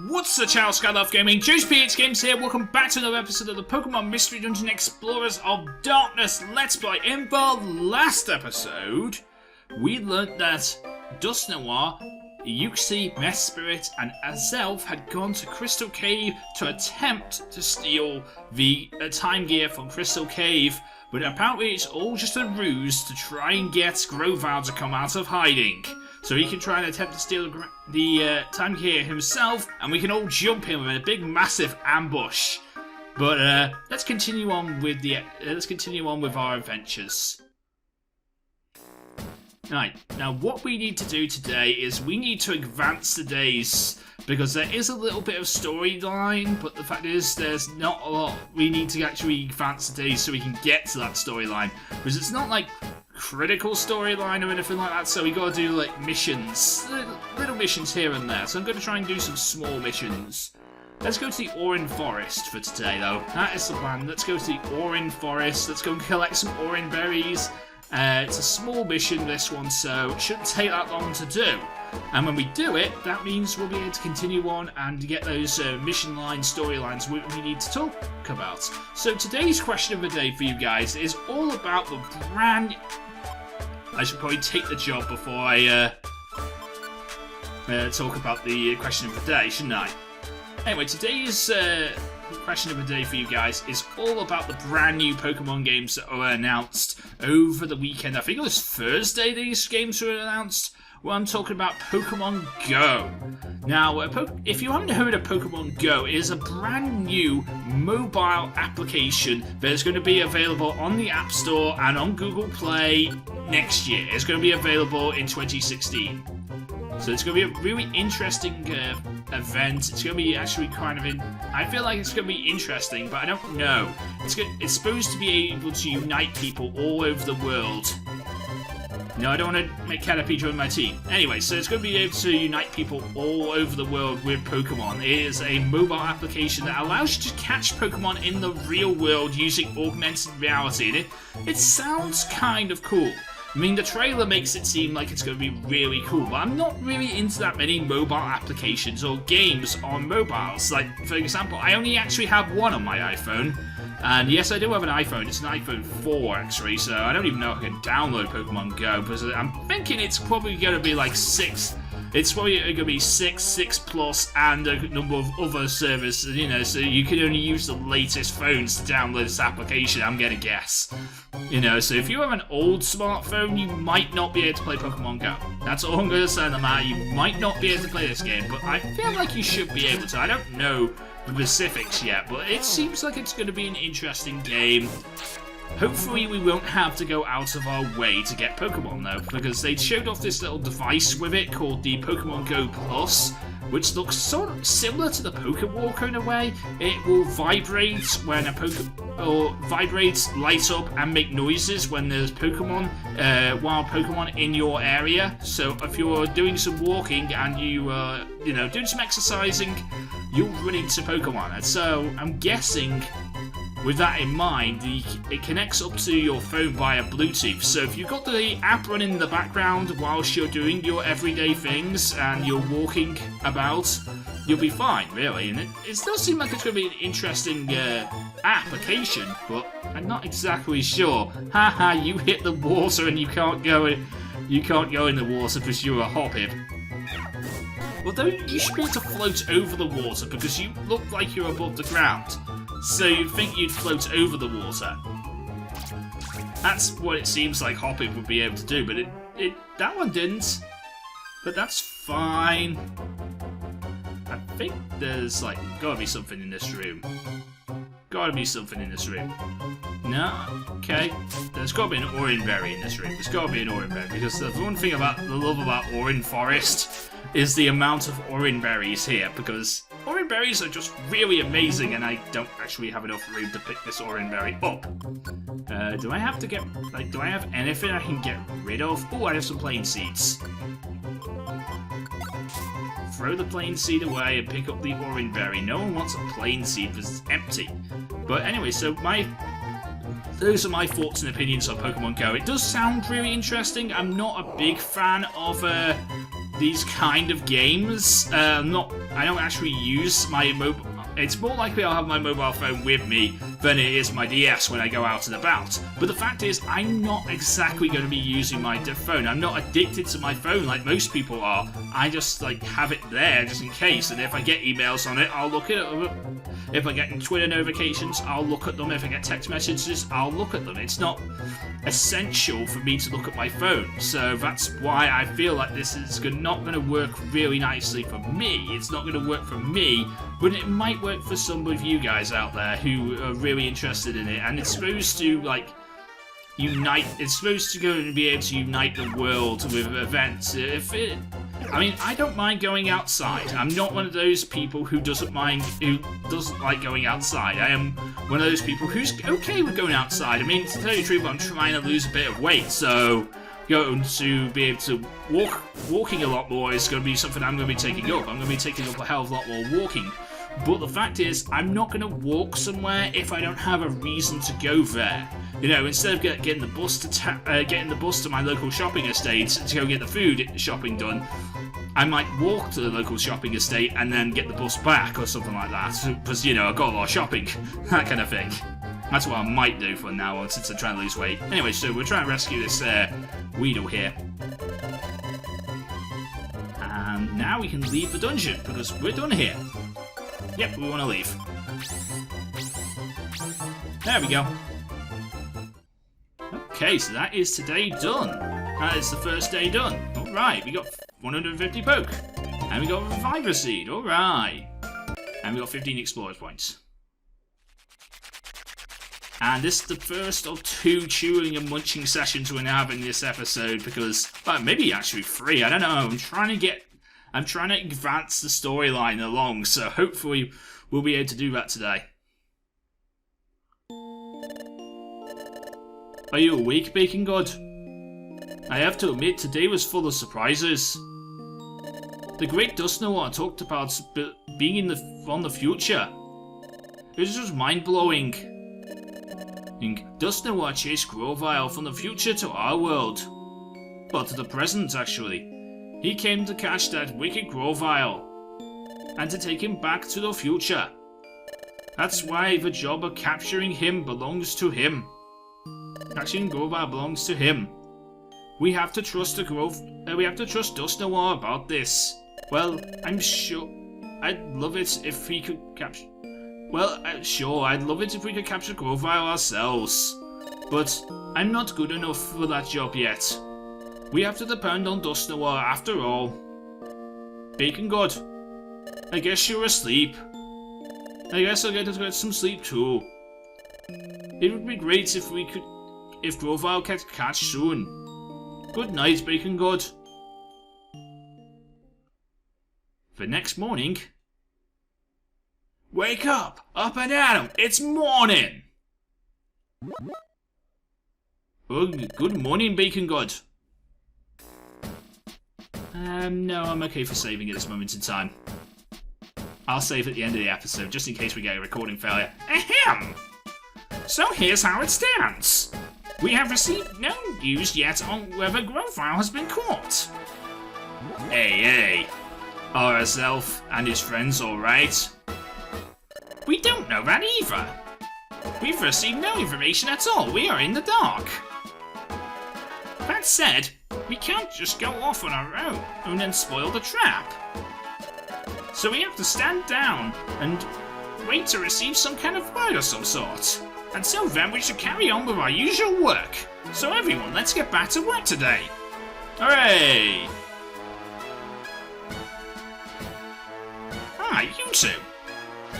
What's the Chow SkyloftGaming JoesphGames here. Welcome back to another episode of the Pokemon Mystery Dungeon Explorers of Darkness Let's Play. In the last episode, we learnt that Dusknoir, Uxie, Mesprit, and Azelf had gone to Crystal Cave to attempt to steal the time gear from Crystal Cave, but apparently it's all just a ruse to try and get Grovyle to come out of hiding. So he can try and attempt to steal the time gear himself, and we can all jump him in a big, massive ambush. But let's continue on with our adventures. Right, now what we need to do today is we need to advance the days, because there is a little bit of storyline, but the fact is there's not a lot. We need to actually advance the days so we can get to that storyline, because it's not like critical storyline or anything like that, so we gotta do like missions, little missions here and there. So I'm gonna try and do some small missions. Let's go to the Orin Forest for today though. That is the plan. Let's go to the Orin Forest. Let's go and collect some Orin berries. It's a small mission, this one, so it shouldn't take that long to do. And when we do it, that means we'll be able to continue on and get those mission line storylines we need to talk about. So today's question of the day for you guys is all about the brand... I should probably take the job before I talk about the question of the day, shouldn't I? Anyway, today's question of the day for you guys is all about the brand new Pokemon games that were announced over the weekend. I think it was Thursday these games were announced. Well, I'm talking about Pokemon Go. Now, if you haven't heard of Pokemon Go, it is a brand new mobile application that is going to be available on the App Store and on Google Play next year. It's going to be available in 2016. So it's going to be a really interesting event. It's going to be actually kind of I feel like it's going to be interesting, but I don't know. It's supposed to be able to unite people all over the world. No, I don't want to make Caterpie join my team. Anyway, so it's going to be able to unite people all over the world with Pokemon. It is a mobile application that allows you to catch Pokemon in the real world using augmented reality. And it sounds kind of cool. I mean, the trailer makes it seem like it's going to be really cool, but I'm not really into that many mobile applications or games on mobiles. Like, for example, I only actually have one on my iPhone. And yes, I do have an iPhone. It's an iPhone 4, actually, so I don't even know if I can download Pokemon Go, because I'm thinking it's probably going to be like 6. It's probably going to be 6 Plus, and a number of other services, you know, so you can only use the latest phones to download this application, I'm going to guess. You know, so if you have an old smartphone, you might not be able to play Pokemon Go. That's all I'm going to say on the matter. You might not be able to play this game, but I feel like you should be able to. I don't know the specifics yet, but it seems like it's going to be an interesting game. Hopefully we won't have to go out of our way to get Pokemon though, because they showed off this little device with it called the Pokemon Go Plus, which looks sort of similar to the Pokewalker in a way. It will vibrate when vibrate, light up, and make noises when there's Pokemon, wild Pokemon in your area. So if you're doing some walking and you know, doing some exercising, you'll run into Pokemon. And so I'm guessing, with that in mind, it connects up to your phone via Bluetooth. So if you've got the app running in the background whilst you're doing your everyday things and you're walking about, you'll be fine, really. And it does seem like it's going to be an interesting application, but I'm not exactly sure. Haha, you hit the water and you can't go in the water because you're a Hoppip. Although you should be able to float over the water because you look like you're above the ground. So you'd think you'd float over the water. That's what it seems like Hoppip would be able to do, but that one didn't. But that's fine. I think there's like gotta be something in this room. Gotta be something in this room. No? Okay. There's gotta be an Orin berry in this room. There's gotta be an Orin berry, because the one thing about the love about Orin Forest is the amount of Orin berries here, because Orin berries are just really amazing, and I don't actually have enough room to pick this Orin berry up. Do I have to get, like, do I have anything I can get rid of? Oh, I have some plain seeds. Throw the plain seed away and pick up the Orin berry. No one wants a plain seed because it's empty. But anyway, so those are my thoughts and opinions on Pokemon Go. It does sound really interesting. I'm not a big fan of these kind of games. I don't actually use my mobile. It's more likely I'll have my mobile phone with me than it is my DS when I go out and about. But the fact is, I'm not exactly going to be using my phone. I'm not addicted to my phone like most people are. I just like have it there just in case. And if I get emails on it, I'll look at it. If I get Twitter notifications, I'll look at them. If I get text messages, I'll look at them. It's not essential for me to look at my phone. So that's why I feel like this is not going to work really nicely for me. It's not going to work for me, but it might work for some of you guys out there who are really interested in it. And it's supposed to like unite. It's supposed to go and be able to unite the world with events. I mean, I don't mind going outside. I'm not one of those people who doesn't like going outside. I am one of those people who's okay with going outside. I mean, to tell you the truth, I'm trying to lose a bit of weight, so going to be able to walking a lot more is going to be something I'm going to be taking up. I'm going to be taking up a hell of a lot more walking. But the fact is, I'm not going to walk somewhere if I don't have a reason to go there. You know, instead of getting the bus to my local shopping estate to go get the food shopping done, I might walk to the local shopping estate and then get the bus back or something like that. Because, you know, I've got a lot of shopping, that kind of thing. That's what I might do from now on since I'm trying to lose weight. Anyway, so we're trying to rescue this Weedle here. And now we can leave the dungeon because we're done here. Yep, we want to leave. There we go. Okay, so that is today done. That is the first day done. Alright, we got 150 poke. And we got a Reviver Seed. Alright. And we got 15 Explorers points. And this is the first of 2 chewing and munching sessions we're going to have in this episode because, well, maybe actually 3. I don't know. I'm trying to advance the storyline along, so hopefully we'll be able to do that today. Are you awake, Bacon God? I have to admit, today was full of surprises. The great Dust Noir talked about being from the future. It was just mind-blowing. Dust Noir chased Grovyle from the future to our world. Well, to the present, actually. He came to catch that wicked Grovyle, and to take him back to the future. That's why the job of capturing him belongs to him. Capturing Grovyle belongs to him. We have to trust Dust Noir about this. Well, I'm sure I'd love it if we could capture. Well, sure, I'd love it if we could capture Grovyle ourselves, but I'm not good enough for that job yet. We have to depend on Dust Noir after all. Bacon God, I guess you're asleep. I guess I'll get to get some sleep too. It would be great if Grovyle could catch soon. Good night, Bacon God. The next morning. Wake up! Up and at 'em! It's morning! Oh, good morning, Bacon God. No, I'm okay for saving at this moment in time. I'll save at the end of the episode, just in case we get a recording failure. Ahem! So here's how it stands. We have received no news yet on whether Grovyle has been caught. Hey, are Elf and his friends alright? We don't know that either. We've received no information at all. We are in the dark. That said, we can't just go off on our own and spoil the trap. So we have to stand down and wait to receive some kind of word of some sort. Until then, we should carry on with our usual work. So everyone, let's get back to work today. Hooray! Hi, you two.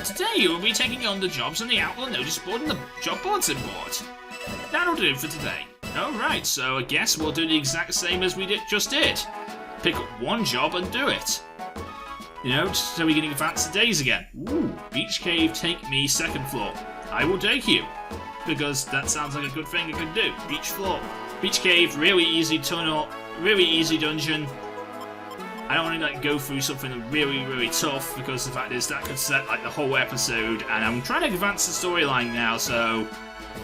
Today you will be taking on the jobs on the Outlaw Notice Board and the Job Bulletin Board. That'll do it for today. Alright, so I guess we'll do the exact same as we just did. Pick up one job and do it. You know, so we can advance the days again. Ooh, Beach Cave, take me, 2nd floor. I will take you. Because that sounds like a good thing I could do. Beach floor. Beach Cave, really easy tunnel, really easy dungeon. I don't want to go through something really tough because the fact is that could set the whole episode, and I'm trying to advance the storyline now, so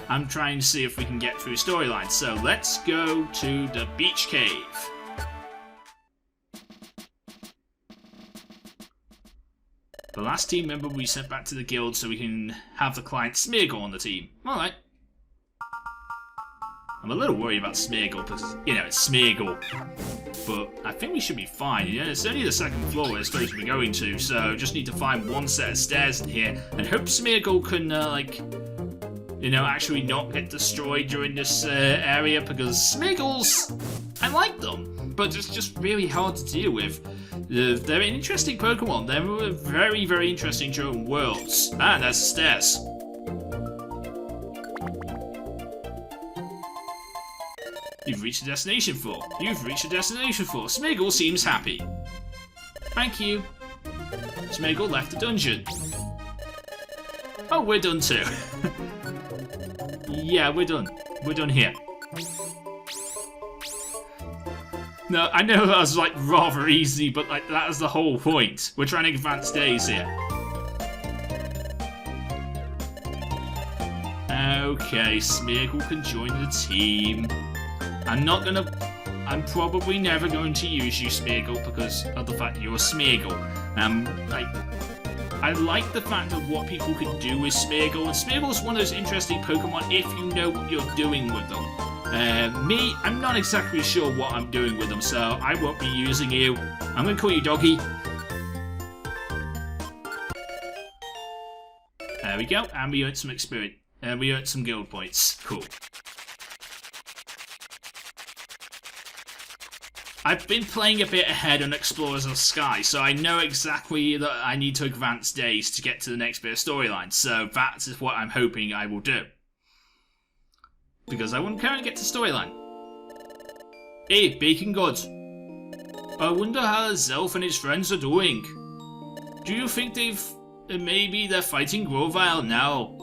I'm trying to see if we can get through storyline. So let's go to the Beach Cave. The last team member we sent back to the guild so we can have the client Smeagol on the team. Alright. I'm a little worried about Smeagol because, you know, it's Smeagol. But I think we should be fine. You know, it's only the second floor we're supposed to be going to, so just need to find one set of stairs in here and hope Smeagol can, like, you know, actually not get destroyed during this area because Smeagols, I like them, but it's just really hard to deal with. They're an interesting Pokemon. They're very, very interesting to own worlds. Ah, there's the stairs. You've reached the destination floor. You've reached the destination floor. Smeagol seems happy. Thank you. Smeagol left the dungeon. Oh, we're done too. Yeah, we're done. We're done here. No, I know that was like rather easy, but like that is the whole point. We're trying to advance days here. Okay, Smeagol can join the team. I'm probably never going to use you, Smeagol, because of the fact you're Smeagol. I like the fact of what people can do with Smeagol, and Smeagol's one of those interesting Pokemon if you know what you're doing with them. Me, I'm not exactly sure what I'm doing with them, so I won't be using you. I'm going to call you Doggy. There we go, and we earned some experience. We earned some guild points. Cool. I've been playing a bit ahead on Explorers of Sky, so I know exactly that I need to advance days to get to the next bit of storyline, so that is what I'm hoping I will do. Because I want to currently get to storyline. Hey, Bacon God. I wonder how Zelf and his friends are doing. Do you think maybe they're fighting Grovyle now?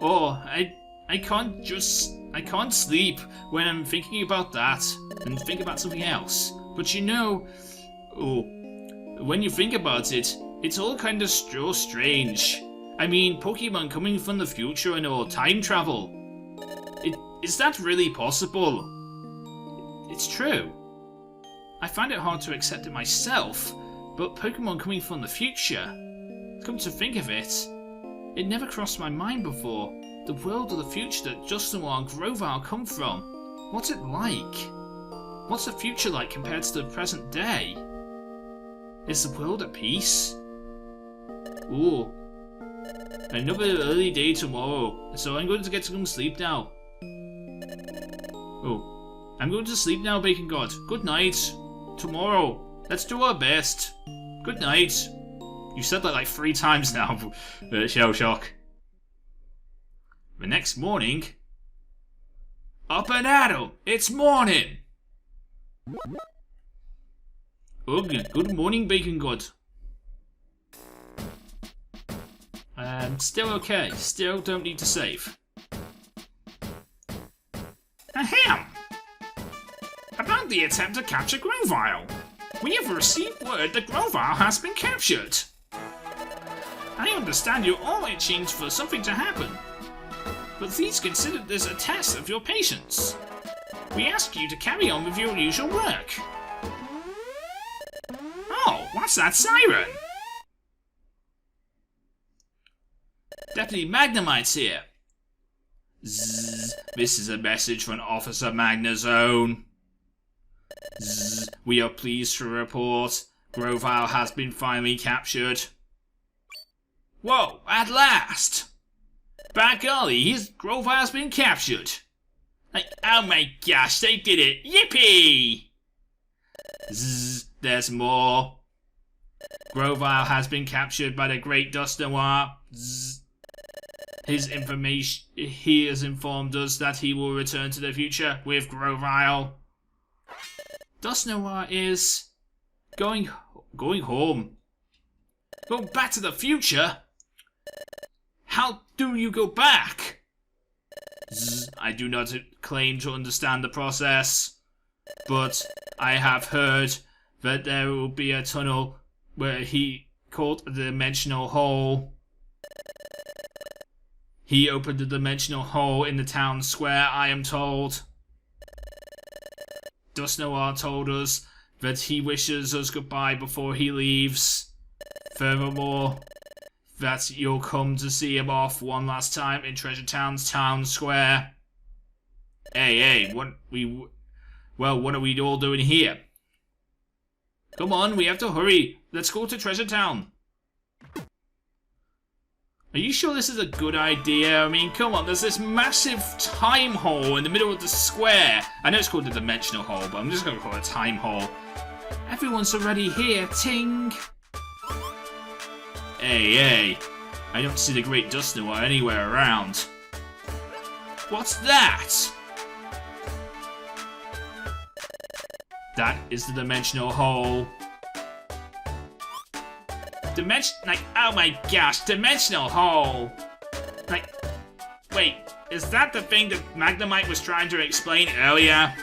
Oh, I can't sleep when I'm thinking about that and think about something else. But you know, when you think about it, it's all kind of strange. I mean, Pokemon coming from the future and all, time travel. Is that really possible? It's true. I find it hard to accept it myself, but Pokemon coming from the future, come to think of it, it never crossed my mind before. The world of the future that Dusknoir and Grovyle come from. What's it like? What's the future like compared to the present day? Is the world at peace? Ooh. Another early day tomorrow, so I'm going to get some sleep now. Oh. I'm going to sleep now, Bacon God. Good night. Tomorrow. Let's do our best. Good night. You said that like 3 times now, Shell Shock. The next morning... Up and at 'em! It's morning! Ugh, good morning, Bacon God. Still okay. Still don't need to save. Ahem! About the attempt to capture Grovyle. We have received word that Grovyle has been captured. I understand you're all itching for something to happen. But please consider this a test of your patience. We ask you to carry on with your usual work. Oh, what's that siren? Deputy Magnemite's here. Zzz, this is a message from Officer Magnezone. Zzz, we are pleased to report Grovyle has been finally captured. Whoa, at last! By golly, Grovyle's been captured. Like, oh my gosh, they did it! Yippee! Zzz, there's more. Grovyle has been captured by the Great Dusknoir. Zzz. He has informed us that he will return to the future with Grovyle. Dusknoir is going home. Going back to the future? How do you go back? Zzz, I do not claim to understand the process, but I have heard that there will be a tunnel where he called a dimensional hole. He opened a dimensional hole in the town square, I am told. Dusknoir told us that he wishes us goodbye before he leaves. Furthermore, that you'll come to see him off one last time in Treasure Town's town square. Hey, what are we all doing here? Come on, we have to hurry. Let's go to Treasure Town. Are you sure this is a good idea? I mean, come on, there's this massive time hole in the middle of the square. I know it's called the dimensional hole, but I'm just going to call it time hole. Everyone's already here, ting. Hey, I don't see the Great Dust Noir anywhere around. What's that? That is the dimensional hole. Oh my gosh, dimensional hole. Wait, is that the thing that Magnemite was trying to explain earlier?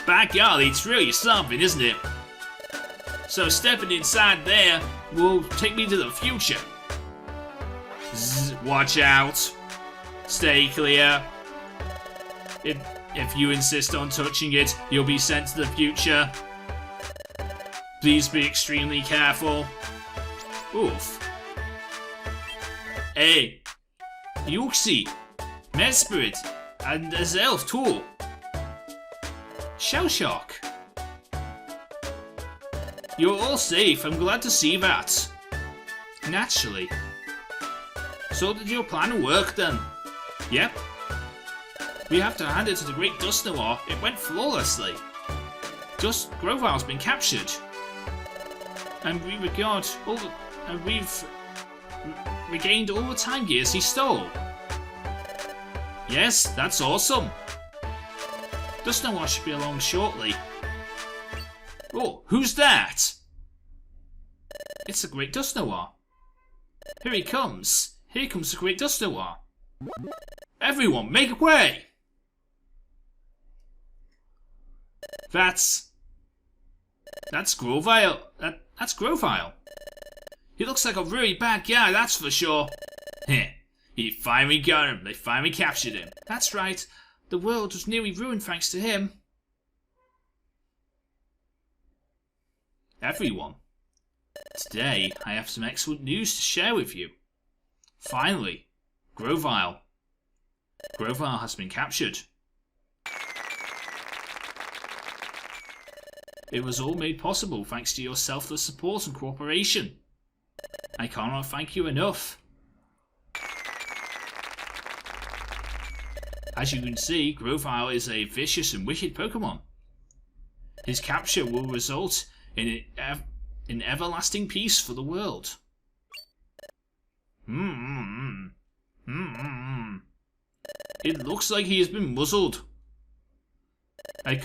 By golly, it's really something, isn't it? So stepping inside there will take me to the future. Watch out. Stay clear. If you insist on touching it, you'll be sent to the future. Please be extremely careful. Oof. Hey, Yuxi, Mesprit, and Azelf too. Shell Shock. You're all safe, I'm glad to see that. Naturally. So did your plan work then? Yep. We have to hand it to the Great Dust Noir. It went flawlessly. Just Grovile's been captured. And we've regained all the time gears he stole. Yes, that's awesome. Dust Noir should be along shortly. Oh, who's that? It's the Great Dust Noir. Here he comes. Here comes the Great Dust Noir. Everyone, make way! That's Grovile. That's Grovile. He looks like a really bad guy, that's for sure. Heh. He finally got him. They finally captured him. That's right. The world was nearly ruined thanks to him. Everyone. Today, I have some excellent news to share with you. Finally, Grovile has been captured. It was all made possible thanks to your selfless support and cooperation. I cannot thank you enough. As you can see, Grovile is a vicious and wicked Pokémon. His capture will result in everlasting peace for the world. It looks like he has been muzzled. He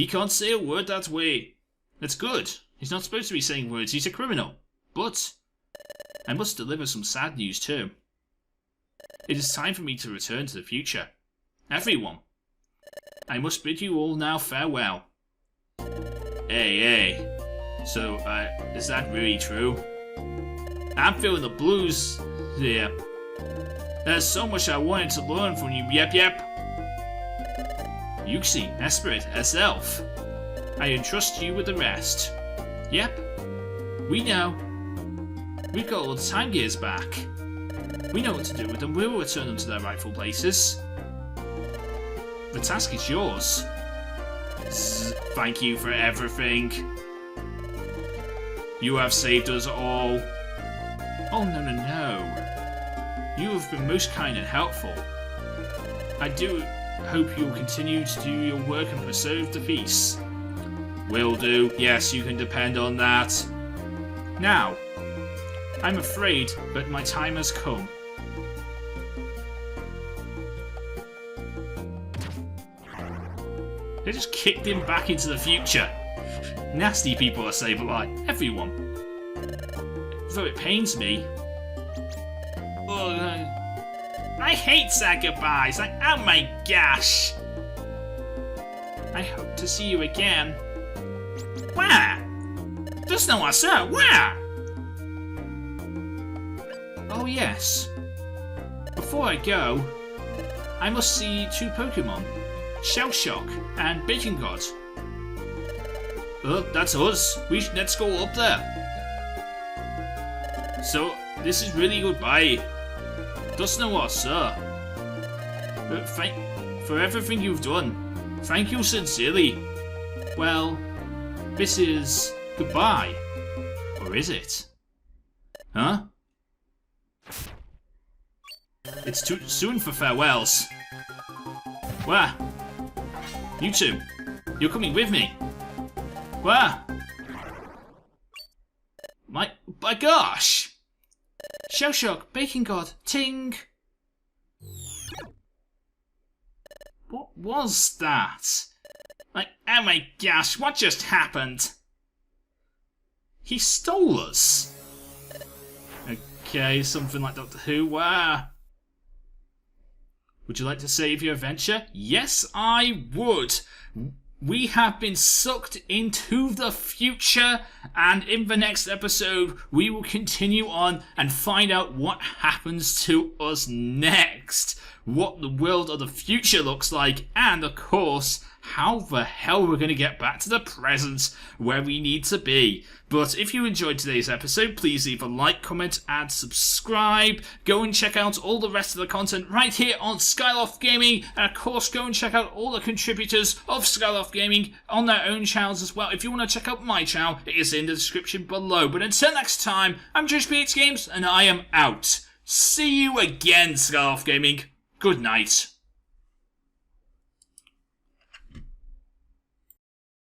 can't say a word that way. That's good. He's not supposed to be saying words. He's a criminal. But I must deliver some sad news too. It is time for me to return to the future. Everyone, I must bid you all now farewell. Hey. So, is that really true? I'm feeling the blues here. There's so much I wanted to learn from you, yep. Yuxi, Esprit, Azelf. I entrust you with the rest. Yep. We know. We've got all the time gears back. We know what to do with them. We'll return them to their rightful places. The task is yours. Thank you for everything. You have saved us all. Oh, no. You have been most kind and helpful. I do hope you'll continue to do your work and preserve the peace. Will do. Yes, you can depend on that. Now, I'm afraid that my time has come. They just kicked him back into the future. Nasty people are Sableye. Everyone. Though it pains me. I hate sad goodbyes. Oh my gosh. I hope to see you again. Where? There's no one, sir. Where? Oh yes. Before I go, I must see two Pokemon. Shell Shock and Bacon God. Oh, that's us. Let's go up there. So, this is really goodbye. Doesn't know what, sir. For everything you've done. Thank you sincerely. Well, this is goodbye. Or is it? Huh? It's too soon for farewells. Where? You two, you're coming with me. Where? My gosh! Shell Shock, Baking God, Ting! What was that? Like, oh my gosh, what just happened? He stole us. Okay, something like Doctor Who. Where? Would you like to save your adventure? Yes, I would. We have been sucked into the future, and in the next episode, we will continue on and find out what happens to us next, what the world of the future looks like, and of course, how the hell we're going to get back to the present where we need to be. But if you enjoyed today's episode, please leave a like, comment, and subscribe. Go and check out all the rest of the content right here on Skyloft Gaming. And of course, go and check out all the contributors of Skyloft Gaming on their own channels as well. If you want to check out my channel, it is in the description below. But until next time, I'm JoesphGames and I am out. See you again, Skyloft Gaming. Good night.